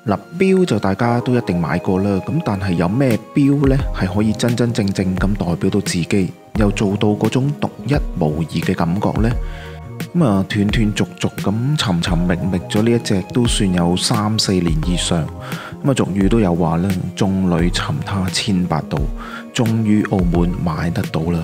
嗱，錶就大家都一定買過啦，咁但係有咩錶呢係可以真真正正咁代表到自己，又做到嗰種獨一無二嘅感覺呢？咁啊，斷斷續續咁尋尋覓覓咗呢一隻都算有3-4年以上。咁啊，俗語都有話啦，眾裏尋他千百度，終於澳門買得到啦。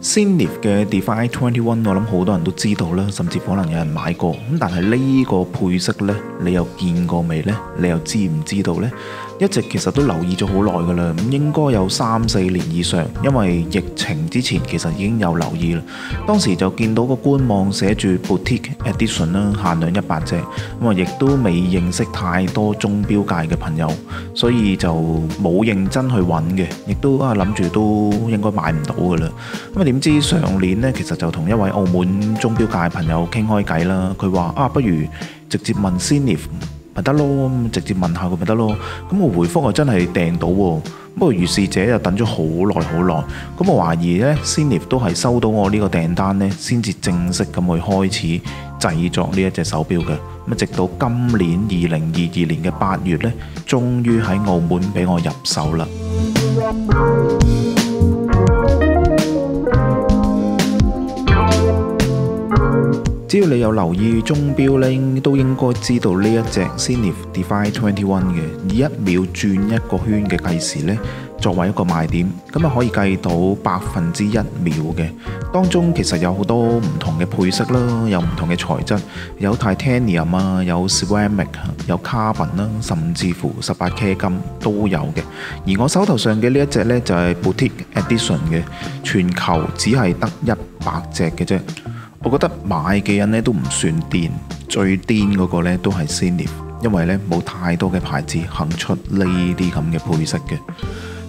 Cnef 嘅 Defy 21，我諗好多人都知道啦，甚至可能有人買過。咁但係呢個配飾呢，你又見過未呢？你又知唔知道呢？一直其實都留意咗好耐噶啦，咁應該有3-4年以上，因為疫情之前其實已經有留意啦。當時就見到個官網寫住 Boutique Edition 啦，限量100隻，咁啊亦都未認識太多鐘錶界嘅朋友，所以就冇認真去揾嘅，亦都諗住都應該買唔到噶啦。咁啊點知上年呢，其實就同一位澳門鐘錶界朋友傾開偈啦，佢話不如直接問 Cnef咪得咯，直接問下佢咪得咯。咁我回覆我真係訂到喎，不過如是者就等咗好耐好耐。咁我懷疑呢 Cnef 都係收到我呢個訂單呢，先至正式咁去開始製作呢一隻手錶嘅。咁直到今年2022年嘅8月呢，終於喺澳門俾我入手啦。只要你有留意鐘錶呢，都應該知道呢一隻 Cnef Defy 21嘅，以1秒轉一個圈嘅計時呢，作為一個賣點，咁啊可以計到1%秒嘅。當中其實有好多唔同嘅配飾啦，有唔同嘅材質，有 Titanium 啊，有 Ceramic， 有 Carbon 啦，甚至乎18K 金都有嘅。而我手頭上嘅呢一隻呢，就係 Boutique Edition 嘅，全球只係得100隻嘅啫。我覺得買嘅人呢都唔算癲，最癲嗰個呢都係 Cnef， 因為呢冇太多嘅牌子肯出呢啲咁嘅配飾嘅。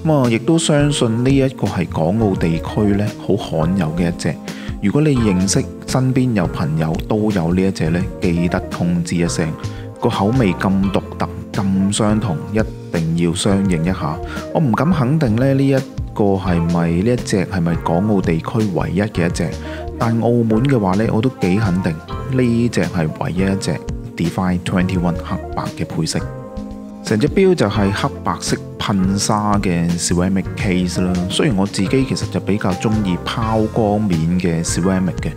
咁啊，亦都相信呢一個係港澳地區呢好罕有嘅一隻。如果你認識身邊有朋友都有呢一隻呢，記得通知一聲。個口味咁獨特、咁相同，一定要相認一下。我唔敢肯定呢一個係咪呢一隻係咪港澳地區唯一嘅一隻。但澳門嘅話呢，我都幾肯定呢隻係唯一一隻 Defy 21黑白嘅配飾。成隻錶就係黑白色噴砂嘅 Ceramic case 啦。雖然我自己其實就比較中意拋光面嘅 Ceramic 嘅，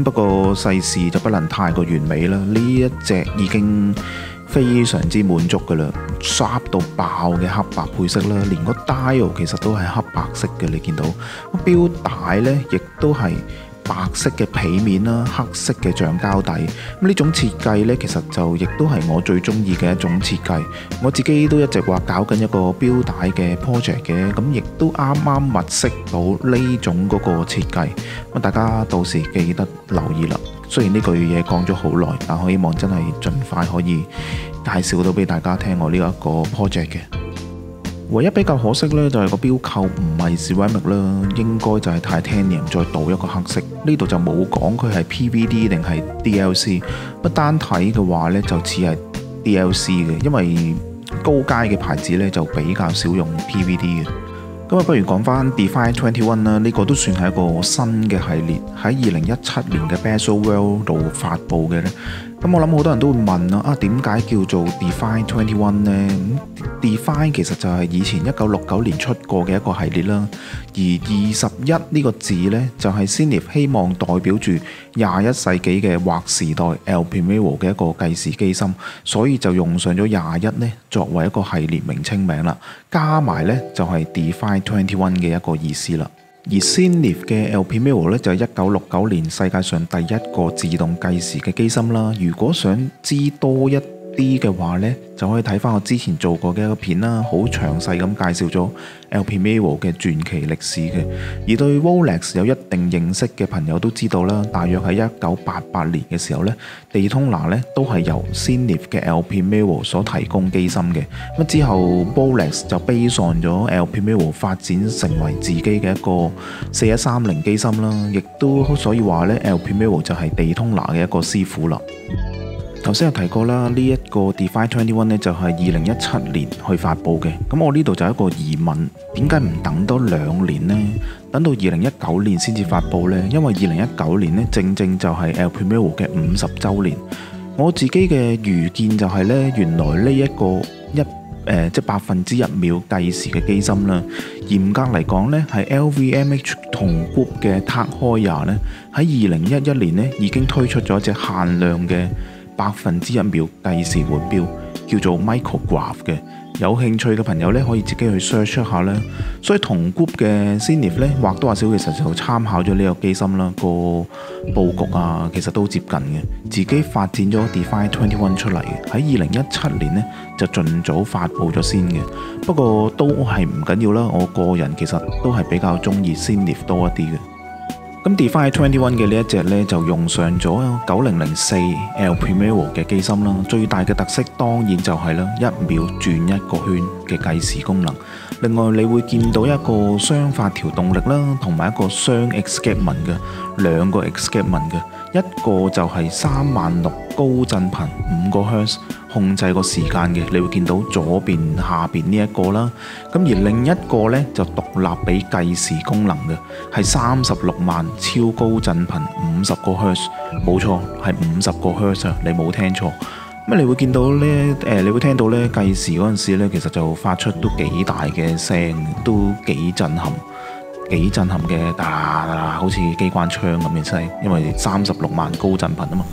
不過世事就不能太過完美啦。呢一隻已經非常之滿足噶啦，sharp 到爆嘅黑白配飾啦，連個 dial 其實都係黑白色嘅，你見到錶帶呢亦都係白色嘅皮面啦，黑色嘅橡膠底。咁呢種設計呢，其實就亦都係我最中意嘅一種設計。我自己都一直話搞緊一個錶帶嘅 project 嘅，咁亦都啱啱物色到呢種嗰個設計。咁大家到時記得留意啦。雖然呢句嘢講咗好耐，但我希望真係盡快可以介紹到俾大家聽我呢一個 project 嘅。唯一比較可惜呢，就係個錶扣唔係 Ceramic 啦，應該就係 Titanium 再鍍一個黑色。呢度就冇講佢係 PVD 定係 DLC。不單睇嘅話呢，就似係 DLC 嘅，因為高階嘅牌子呢就比較少用 PVD 嘅。咁不如講翻 Defy 21啦，呢個都算係一個新嘅系列，喺2017年嘅 Baselworld 度發布嘅呢。咁我諗好多人都會問啦，點解叫做 Defy 21呢？Defy 其實就係以前1969年出過嘅一個系列啦，而21呢個字呢，就係 Cnef 希望代表住21世紀嘅劃時代 El Primero 嘅一個計時機芯，所以就用上咗21呢作為一個系列名稱名啦，加埋呢就係 Defy 21嘅一個意思啦。而 Cnef 嘅 El Primero 咧就係1969年世界上第一個自動計時嘅機芯啦。如果想知多一啲嘅話呢，就可以睇翻我之前做過嘅一個片啦，好詳細咁介紹咗 El Primero 嘅傳奇歷史嘅。而對 Rolex 有一定認識嘅朋友都知道啦，大約喺1988年嘅時候呢，地通拿呢都係由 Cnef 嘅 El Primero 所提供機芯嘅。咁之後 Rolex 就 base on 咗 El Primero 發展成為自己嘅一個4130機芯啦，亦都所以話呢 El Primero 就係地通拿嘅一個師傅啦。頭先有提過啦，呢一個 Defy 21呢就係2017年去發布嘅。咁我呢度就有一個疑問，點解唔等多2年呢？等到2019年先至發布呢？因為2019年呢正正就係 El Primero 嘅50週年。我自己嘅預見就係呢，原來呢一個即1%秒計時嘅機芯啦，嚴格嚟講呢係 LVMH 同 Group 嘅 Tag Heuer呢喺2011年呢已經推出咗一隻限量嘅1%秒計時腕錶，叫做 Micrograph 嘅。有興趣嘅朋友呢，可以自己去 search 一下啦。所以同 Group 嘅 Zenith 呢，或多或少其實就參考咗呢個機芯啦，個佈局啊其實都接近嘅。自己發展咗 Defy 21出嚟嘅，喺2017年呢，就盡早發布咗先嘅。不過都係唔緊要啦，我個人其實都係比較中意 Zenith 多一啲嘅。咁 Defy 21嘅呢一隻呢，就用上咗9004 El Primero 嘅機芯啦。最大嘅特色當然就係啦，1秒轉1個圈嘅計時功能。另外你會見到一個雙發條動力啦，同埋一個雙 Escapement 嘅2個 Escapement嘅，一個就係36000高振頻5個 Hz 控制個時間嘅，你會見到左邊下邊呢一個啦。咁而另一個呢，就獨立俾計時功能嘅，係360000超高振頻50個 Hz， 冇錯係50個 Hz 啊，你冇聽錯。咁你會見到呢，你會聽到呢計時嗰陣時呢，其實就發出都幾大嘅聲，都幾震撼嘅，好似機關槍咁嘅聲，因為360000高振頻啊嘛。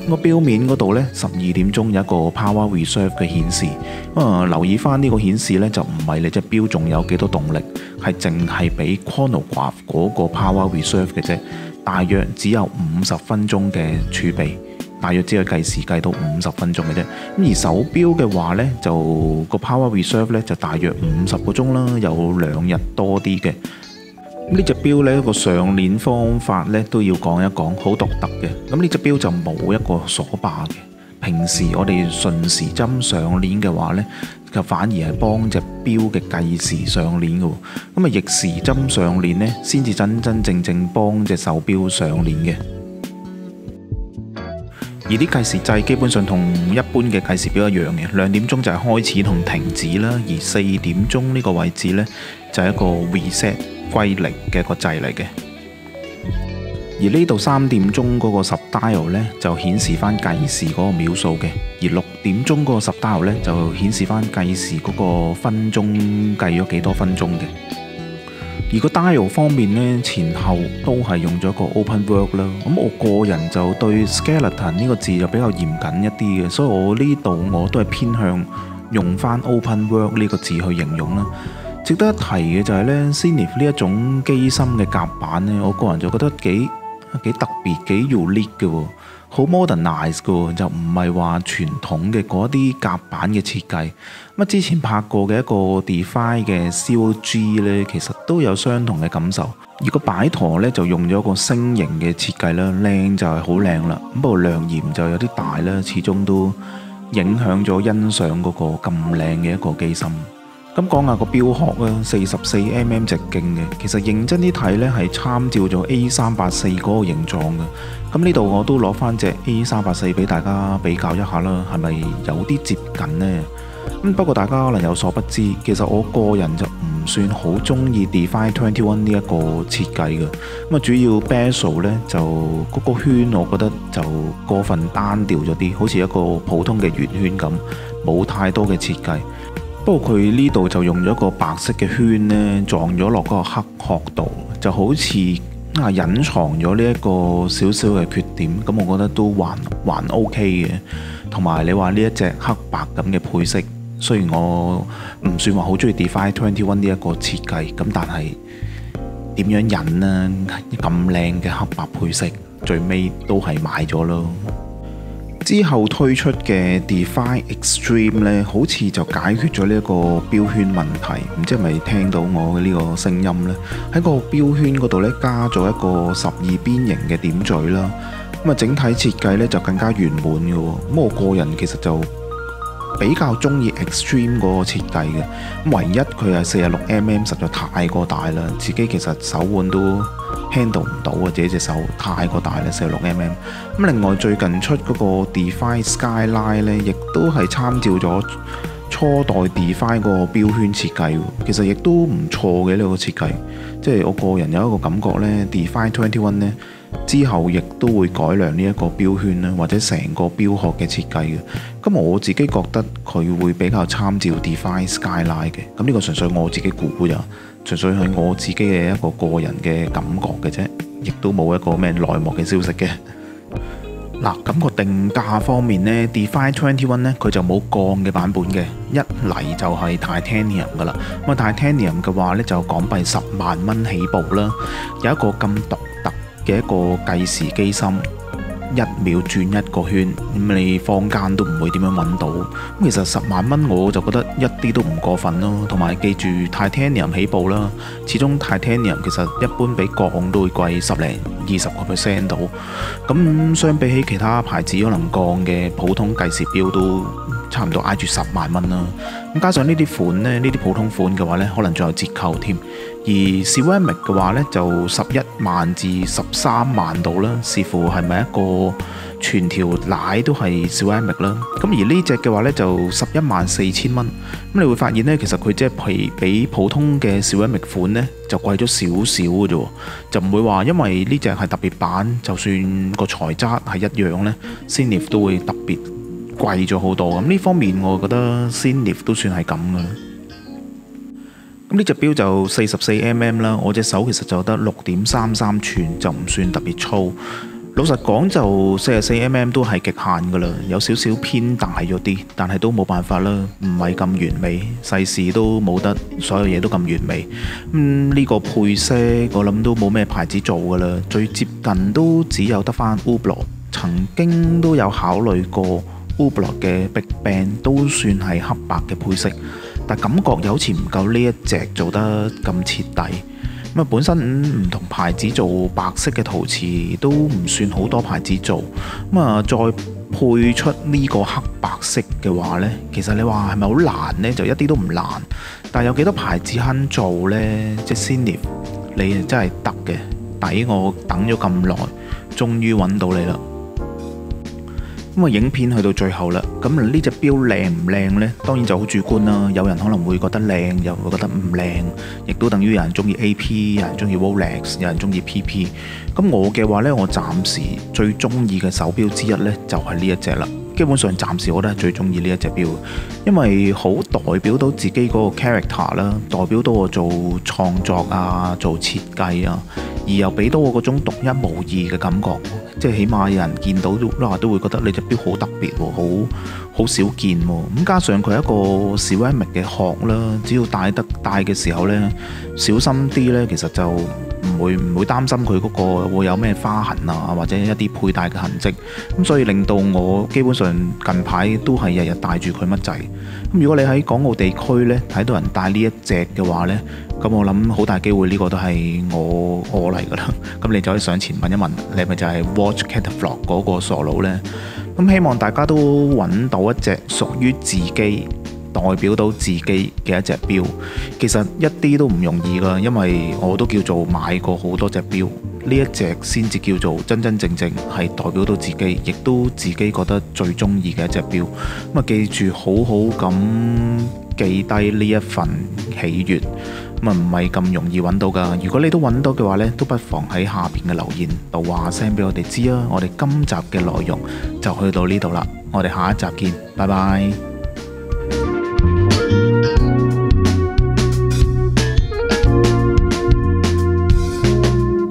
個錶面嗰度呢，12點鐘有一個 Power Reserve 嘅顯示。留意翻呢個顯示呢，就唔係你隻錶仲有幾多動力，係淨係俾 Chronograph 嗰個 Power Reserve 嘅啫。大約只有50分鐘嘅儲備，大約只係計時計到50分鐘嘅啫。咁而手錶嘅話呢，就個 Power Reserve 呢，就大約50個鐘啦，有2日多啲嘅。呢隻錶呢個上鏈方法呢都要講一講，好獨特嘅。咁呢隻錶就冇一個鎖把嘅。平時我哋順時針上鏈嘅話呢，就反而係幫隻錶嘅計時上鏈嘅。咁啊逆時針上鏈呢，先至真正幫隻手錶上鏈嘅。而啲計時掣基本上同一般嘅計時錶一樣嘅，2點鐘就係開始同停止啦，而4點鐘呢個位置呢，就係一個 reset 歸零嘅一個掣嚟嘅。而呢度3點鐘嗰個10dial呢，就顯示翻計時嗰個秒數嘅，而6點鐘嗰個10dial呢，就顯示翻計時嗰個分鐘計咗幾多分鐘嘅。而個 dial 方面呢，前後都係用咗個 open work 啦。咁我個人就對 skeleton 呢個字就比較嚴謹一啲嘅，所以我呢度我都係偏向用翻 open work 呢個字去形容啦。值得一提嘅就係呢 Zenith 呢一種機芯嘅夾板呢，我個人就覺得幾特別，幾 unique 嘅喎，好 modernize 嘅喎，就唔係話傳統嘅嗰啲夾板嘅設計。咁之前拍過嘅一個 Defy 嘅 COG 呢，其實都有相同嘅感受。而個擺舵呢，就用咗個星形嘅設計啦，靚就係好靚啦。不過量嫌就有啲大啦，始終都影響咗欣賞嗰個咁靚嘅一個機芯。咁講下個錶殼啦，44mm 直徑嘅，其實認真啲睇呢，係參照咗 A384嗰個形狀嘅。咁呢度我都攞翻隻 A384俾大家比較一下啦，係咪有啲接近呢？不過大家可能有所不知，其實我個人就唔算好中意 Defy 21呢一個設計嘅。咁主要 bezel 呢，就嗰個圈，我覺得就過分單調咗啲，好似一個普通嘅圓圈咁，冇太多嘅設計。不過佢呢度就用咗個白色嘅圈呢，撞咗落嗰個黑殼度，就好似隱藏咗呢一個少少嘅缺點。咁我覺得都還 OK 嘅。同埋你話呢一隻黑白咁嘅配色，雖然我唔算話好中意 Defy 21呢一個設計，咁但係點樣忍呢？咁靚嘅黑白配色，最尾都係買咗咯。之後推出嘅 Defy Extreme 呢，好似就解決咗呢一個標圈問題。唔知係咪聽到我嘅呢個聲音呢？喺個標圈嗰度呢，加咗一個12邊形嘅點綴啦。咁整體設計呢就更加圓滿嘅喎。咁我個人其實就比較中意 Extreme 嗰個設計嘅。唯一佢係46mm實在太過大啦，自己其實手腕都 handle 唔到啊！自己隻手太過大啦，46mm。咁另外最近出嗰個 Defy Skyline 呢，亦都係參照咗初代 Defy 個標圈設計，其實亦都唔錯嘅呢個設計。即係我個人有一個感覺呢，Defy 21呢之後亦都會改良呢一個標圈啦，或者成個標殼嘅設計嘅。咁我自己覺得佢會比較參照 Defy Skyline 嘅。咁呢個純粹我自己估咋，純粹係我自己嘅一個個人嘅感覺嘅啫，亦都冇一個咩內幕嘅消息嘅。嗱，咁個定價方面呢 Defy 21呢，佢就冇鋼嘅版本嘅，一嚟就係 Titanium 噶啦。咁啊 Titanium 嘅話呢，就港幣10萬蚊起步啦，有一個咁獨特嘅一個計時機芯，1秒轉一個圈，咁你坊間都唔會點樣揾到。咁其實10萬蚊我就覺得一啲都唔過分咯。同埋記住 Titanium 起步啦，始終 Titanium 其實一般比鋼都會貴10零20% 到。咁相比起其他牌子可能鋼嘅普通計時錶都差唔多挨住10萬蚊啦。咁加上呢啲款呢，呢啲普通款嘅話呢，可能仲有折扣添。而 Ceramic 嘅話呢，就11萬至13萬度啦，視乎係咪一個全條奶都係 Ceramic 啦。咁而呢隻嘅話呢，就11萬4千蚊。咁你會發現呢，其實佢即係比普通嘅 Ceramic 款呢，就貴咗少少嘅啫，就唔會話因為呢隻係特別版，就算個材質係一樣呢 Xenith 都會特別貴咗好多。咁呢方面我覺得 Xenith 都算係咁嘅。咁呢隻錶就44mm啦，我隻手其實就得6.33寸，就唔算特別粗。老實講就44mm都係極限噶啦，有少少偏大咗啲，但係都冇辦法啦，唔係咁完美，世事都冇得所有嘢都咁完美。呢個配色我諗都冇咩牌子做噶啦，最接近都只有得翻 Hublot， 曾經都有考慮過 Hublot 嘅 Big Band， 都算係黑白嘅配色。但感覺又好似唔夠呢一隻做得咁徹底。咁啊，本身唔同牌子做白色嘅陶瓷都唔算好多牌子做。咁啊，再配出呢個黑白色嘅話呢，其實你話係咪好難呢？就一啲都唔難。但係有幾多牌子肯做呢？即係 Xenith，你真係得嘅，抵我等咗咁耐，終於揾到你啦。咁啊，影片去到最後啦，咁呢隻錶靚唔靚呢？當然就好主觀啦。有人可能會覺得靚，又會覺得唔靚，亦都等於有人中意 AP， 有人中意 Rolex， 有人中意 PP。咁我嘅話呢，我暫時最中意嘅手錶之一呢，就係呢一隻啦。基本上暫時我都係最中意呢一隻錶，因為好代表到自己嗰個 character 啦，代表到我做創作啊，做設計啊，而又俾到我嗰種獨一無二嘅感覺。即係起碼有人見到都會覺得你隻錶好特別喎，好少見喎。咁加上佢係一個 Ceramic 嘅殼啦，只要戴嘅時候呢，小心啲呢，其實就唔會擔心佢嗰個會有咩花痕啊，或者一啲佩戴嘅痕跡。咁所以令到我基本上近排都係日日戴住佢乜滯。咁如果你喺港澳地區呢，睇到人戴呢一隻嘅話呢，咁我諗好大機會呢個都係我嚟噶啦。咁你就可以上前問一問，你係咪就係 Watch Catalog 嗰個傻佬呢？咁希望大家都揾到一隻屬於自己，代表到自己嘅一隻錶。其實一啲都唔容易噶，因為我都叫做買過好多隻錶，呢一隻先至叫做真真正正係代表到自己，亦都自己覺得最中意嘅一隻錶。咁啊，記住好好咁記低呢一份喜悅。咁啊，唔係咁容易揾到噶。如果你都揾到嘅話呢，都不妨喺下邊嘅留言度話聲俾我哋知啊。我哋今集嘅內容就去到呢度啦，我哋下一集見，拜拜。